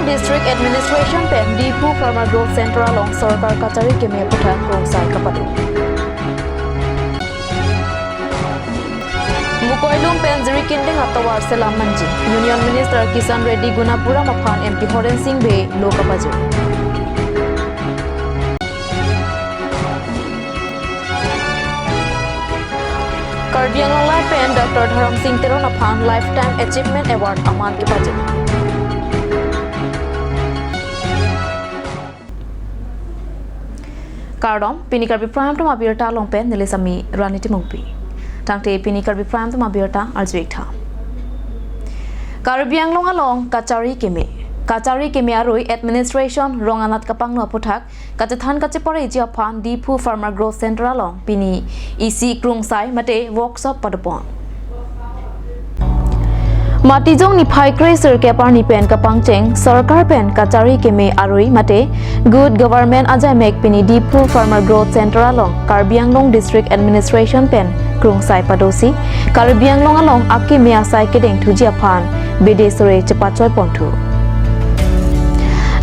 District Administration pen Dipu Farmer Growth Center along Sarkar Kachari ke me putra krongsai kapatu. Mukoilum pen Ziri Kinding Atawar Selam Manji. Union Minister Kisan Reddy Gunapura Maphan MP Horen Singh Be Lokapaju. Karbi Anglong pen Dr. Dharam Singh Teron Aphan Lifetime Achievement Award Aman Kipaju. Kardom, Pini Karbi Prime to Mabirta Lompen, Nilisami, Raniti Mumpi. Tangte Pini Karbi Prime to Mabirta, Aljwita. Karbi Anglong along, Kachari Keme. Kachari Keme Arui Administration, Ronganat Kapang no Putak, Kachathan Kachipore Japan, Dipu Farmer Growth Center along, Pini, EC Krungsai, Mate, Workshop Padupon. Matijong ni phai kraser ke par ni pen kapang cheng sarkar pen kachari ke me arui mate good government ajai mek pini Dipu Farmer Growth Center along Karbi Anglong District Administration pen krungsai padosi Karbi Anglong along akki me asai kedeng thujia phan bedesore chepachoi pontu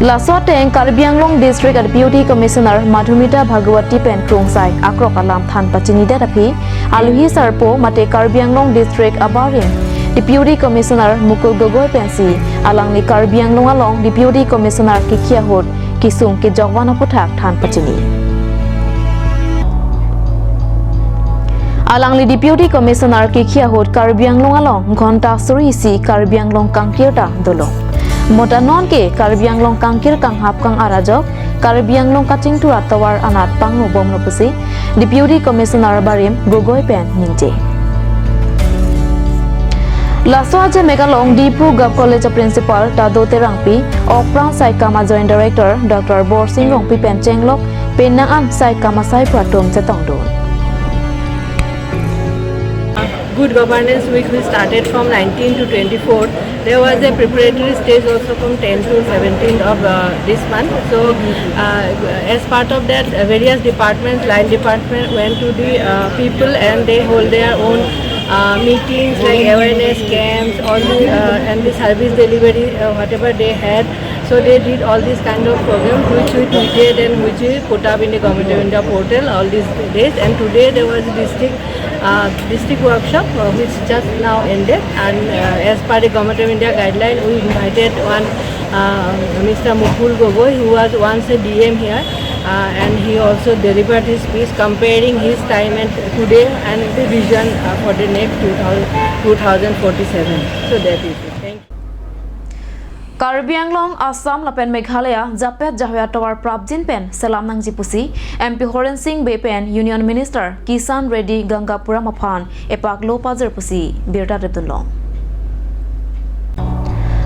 Lasoteng Karbi Anglong District Deputy Commissioner Madhumita Bhagwati pen krungsai akrok alam than pachinida tapi aluhi sarpo mate Karbi Anglong District abaring Deputy Commissioner Mukul Gogoi Pensi alang ni Karbi Anglong along Deputy Commissioner Kikia Hod Kisung ke Jogwana Putak Than Pachini alang ni Deputy Commissioner Kikia Hod Karbi Anglong along Ghonta Surisi Karbi Anglong Kangkirta Dolong Motanon ke Karbi Anglong Kangkir Kanghap Kang Arajok Karbi Anglong Kaching Tura Tawar Anat Pangno Bomno Pusi Deputy Commissioner Barim Gogoi Pen Ningje Laswaje Megalong Dipu Gov College Principal Tado Terangpi Okprang Saikama Joint Director Dr. Bor Singrong Pipen Chenglok Penangan Saikama Sai Pratom Chetongdon. Good Governance Week we started from 19 to 24. There was a preparatory stage also from 10 to 17th of this month. So as part of that, various departments, line department went to the people and they hold their own meetings like awareness camps, all the and the service delivery, whatever they had. So they did all these kind of programs which we tweeted and which we put up in the Government of India portal all these days. And today there was a district workshop which just now ended. And as per the Government of India guideline, we invited one Mr. Mukul Gogoi, who was once a DM here. And he also delivered his speech comparing his time and today and the vision for the next 2047. So that is it. Thank you. Karbi Anglong Assam Lapen Meghalaya Japet Jahya Tawar Prabjin Pen Salam Nang Jipusi MP Horen Singh Be Pen Union Minister Kisan Reddy Gangapura Maphan Epak Lopazer Pusi Birta Reptunlong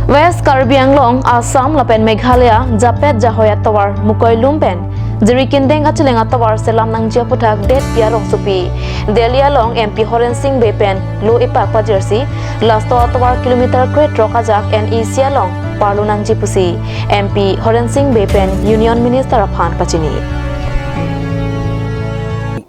West Karbi Anglong Assam Lapen Meghalaya Japet Jahya Tawar Mukoilum Pen Ziri Kindeng Achilenga Tawar Salam Nang Jiaputak Det Piarong Supi Delhi along MP Horen Singh Be Pen Lo Epak Pajersi Lasto Tawar Kilometer Kret Rokajak and EC along Parlo Nang Jipusi MP Horen Singh Be Pen Union Minister Aphan Pachini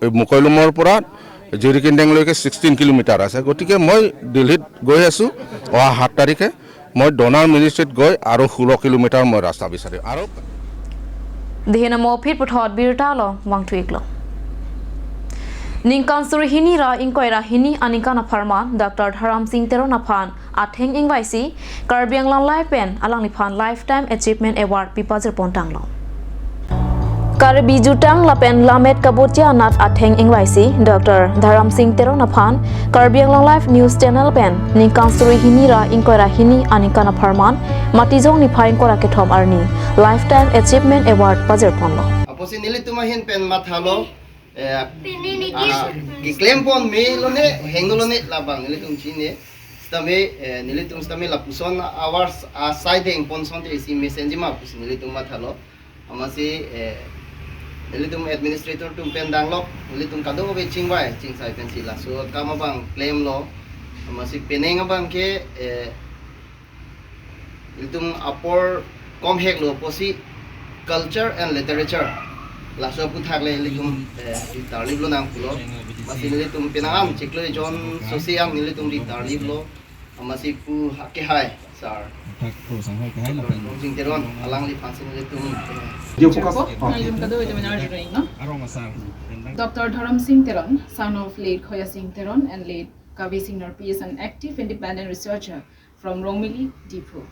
Mukoilumor Purat Ziri Kindeng Loike 16 kilometer ase gotike moi Delhi goi asu oha 7 tarikhe moi Donar Ministry goi aro 16 kilometer moi rasta bisari aro Dihena mo phit puthot birta lo wang thuik lo Ningkan suri hini ra inkoira hini aningkana pharman Dr. Dharam Singh Teronaphan atheng ingwaisi Karbi Anglang Life Pen alang niphan Lifetime Achievement Award pipajer pontanglo. Karbi jutang lapen lamet kabotia nat atheng ingwaisi Dr. Dharam Singh Teronaphan Karbi Anglang Life News Channel Pen ningkan suri hini ra inkoira hini aningkana pharman matijong niphain kora kethom arni Lifetime Achievement Award pajer ponlo. Aposi nili tumahin pen mathalo giklem pon me lone hengolone labang nili tung chine stame nili tung stame lapuson hours siding pon sonte isi message ma pus nili tung mathalo amasi nili tung administrator tung pen danglok nili tung kado be chingwai chingsai pen sila so kama bang claim lo amasi peneng bang ke nili tung apor kom hek lo posi culture and literature laso puthak le ligum tarlib lo nang pulo masi nili tum pinangam chiklo jon sosiang nili tum di tarlib lo masi pu hakke hai sar sing teron alang li pansin nili tum Dr. Dharam Singh Teron, son of late Khoya Singh Teron and late Karbi Singh Narpi, is an active independent researcher from Rongmili, Diphru.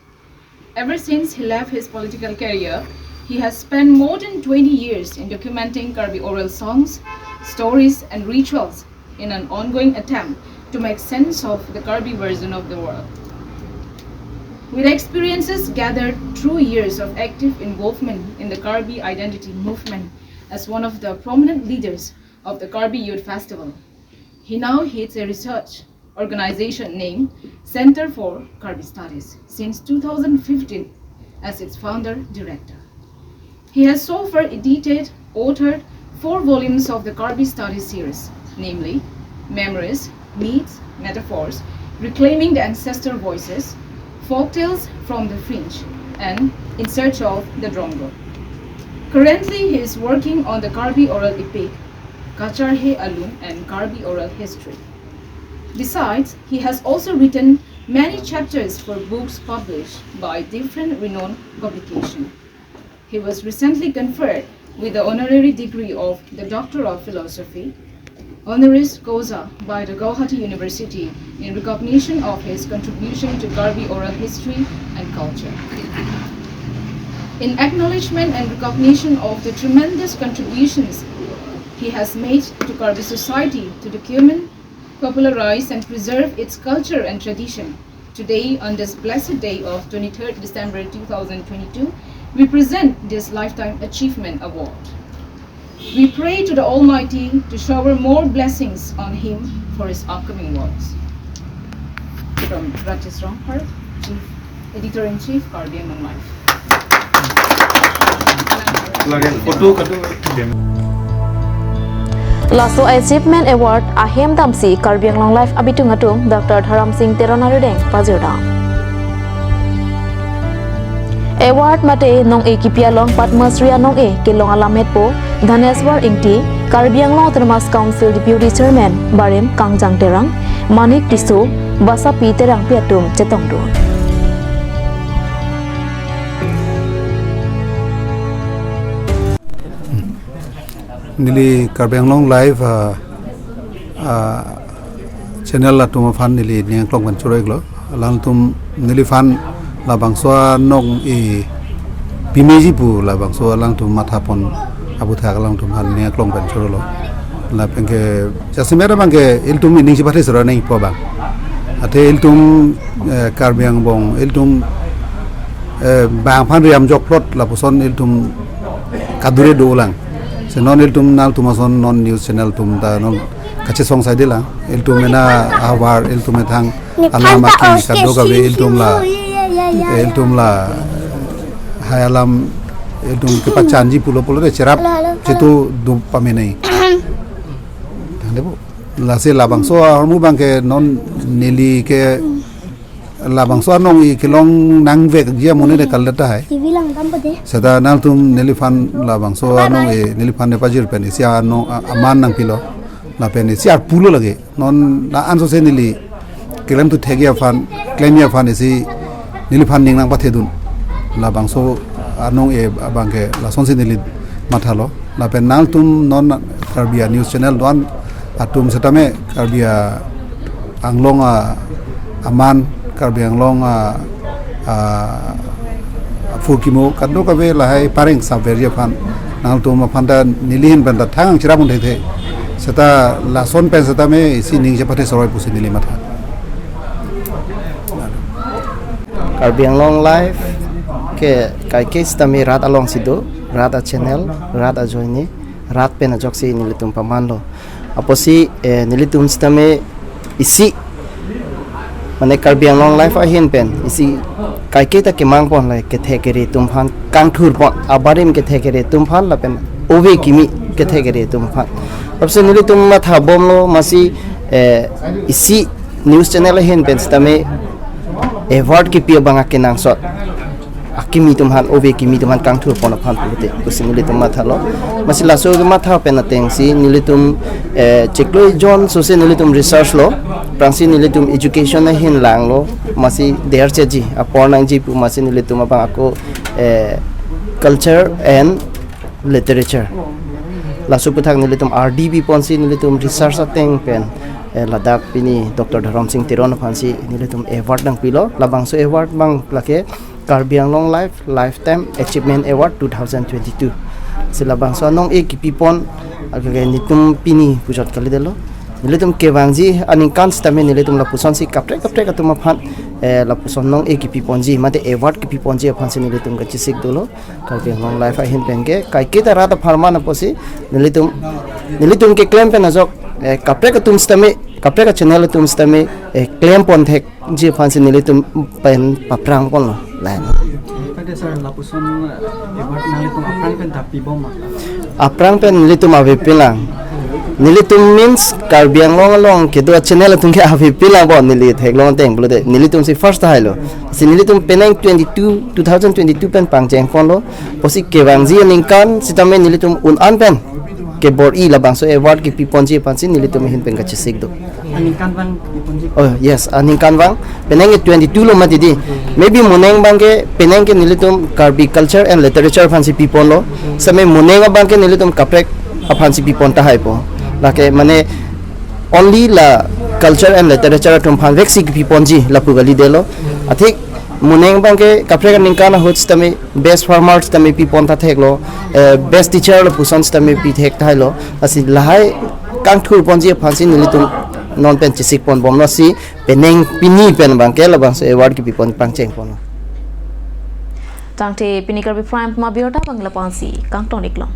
Ever since he left his political career, he has spent more than 20 years in documenting Karbi oral songs, stories and rituals in an ongoing attempt to make sense of the Karbi version of the world. With experiences gathered through years of active involvement in the Karbi identity movement as one of the prominent leaders of the Karbi Youth Festival, he now heads a research organization named Center for Karbi Studies since 2015 as its founder director. He has so far edited, authored 4 volumes of the Karbi Studies series, namely Memories, Myths, Metaphors, Reclaiming the Ancestor Voices, Folktales from the Fringe, and In Search of the Drongo. Currently, he is working on the Karbi oral epic, Kacharhe Alun and Karbi oral history. Besides, he has also written many chapters for books published by different renowned publications. He was recently conferred with the honorary degree of the Doctor of Philosophy, honoris causa, by the Gauhati University in recognition of his contribution to Karbi oral history and culture. In acknowledgement and recognition of the tremendous contributions he has made to Karbi society to document, popularize and preserve its culture and tradition, today on this blessed day of 23rd December 2022, we present this Lifetime Achievement Award. We pray to the Almighty to shower more blessings on him for his upcoming works. From Rajesh Ronghar, Chief Editor-in-Chief, Karbi Anglang Life. Laso Achievement Award ahem damsi Karbi Anglang Life abitung atung Dr. Dharam Singh Teronarudeng pazirda. Award mate nong e kipia long Padmasriya nong e kilong alamet po Dhaneswar ingti Karbi Anglang Autonomous Council Deputy Chairman Barim Kangjang Terang Manik Tisu Basapi Terang Piatum Chetongdu. Nili Karbi Anglang Live channel la tum fan nili niang klong ban churoi glo lang tum nili fan la bangswa nong e pimeji pu la bangswa lang tum mathapon abu tha lang tum han niang klong ban churolo la pengke jasimera bangke iltum ining sibate sora nei po bang ate iltum Karbi Angbong iltum bang phan riam jok plot la puson iltum kadure do lang se non iltum nal tumason non news channel tum ta non kache song sai dela iltum mena awar iltum thang alama ki kado ka be iltum la hayalam iltum ke pachanji pulo pulo re cerap cetu du pamenai debo la se labang so mu bang ke non neli ke labang so nong i kilong nang vek dia mone de kalata hai sada nal tum neli fan labang so nong e neli fan ne pajir pen sia no aman nang pilo la pen sia pulo lage non la anso se neli kelem tu thegia fan klemia fan isi neli fan ning nang pathe dun labang so anong e abang ke la son se neli mathalo la pen nal tum non Karbi News channel don atum setame Karbia anglong aman Karbi anglong furkimo kadno kabe lahai paring saberia pan nang tu ma phanda nilihin banda thang chira mun the seta lason pen seta me sining je pathe soroi pusi nili matha Karbi Anglong live ke kai case tami rat along sido rat a channel rat a joini rat pen a joksi nilitum pamanlo aposi nilitum stame isi mane Karbi Anglong live a hin pen isi kai ke ta ke mang pon lai ke thekeri tum phan kang thur pon abarim ke thekeri tum phan la pen ove kimi ke thekeri tum phan apse nilitum ma tha bomlo masi isi news channel hin pen stame award ki pia banga ke nang sot akimi tumhan ove kimi tumhan kang thur pon phan pute kusin nilitum mathalo masila so matha pen ateng si nilitum chekloi john so se nilitum research lo prangsi nilitum education na hin lang lo masi der cheji apornang ji pu masi nilitum abang ako culture and literature la so puthak nilitum rdb ponsi nilitum research ateng pen Ladakh pini Dr. Dharam Singh Tiron phansi nilitum award nang pilo labang so award bang lake Karbi Anglong Life Lifetime Achievement Award 2022 silabang so nong ekipipon agage nitum pini pujot kali delo nilitum kewangji aning kan stame nilitum lapuson si kapre katuma phan lapuson nong ekipipon ji mate award kipipon ji phansi nilitum ga chisik dolo Karbi Anglong Life a hin penge kai ke tara ta pharma na posi nilitum ke claim pe najok kapre ka tum stame kapre ka channel tum stame claim pon thek ji phansi nilitum pen paprang pon lan pada sar lapuson award nalitum aprang pen tapi bom aprang pen nilitum ave pilang nilitum means Karbi Anglong ke do channel tum ke ave pilang bon nilit thek long teng blode nilitum si first hailo si nilitum penang 2022 pen pangjeng pon lo posi kewangji ningkan sitame nilitum un an pen ke board labang so award ki piponji pansi nilitum hin pen gachisik do aningkan bang dipunji oh yes aningkan bang penang 22 lo matidi maybe muneng bang ke penang ke nilitum Karbi culture and literature fansi pipon lo same muneng bang ke nilitum kaprek fansi pipon ta hai po lake mane only la culture and literature tum fan veksi ki piponji la pugali delo athik muneng bang ke kapre ka ningkana hots tame best farmers tame pipon ta theklo best teacher lo puson tame pi thek thailo asi lahai kang thur ponji phansi nilitum non pen chisik pon bomno si peneng pini pen bang ke la bang se award ki pipon pangcheng pon tangte pini Karbi prime ma biota bangla pansi kang tonik long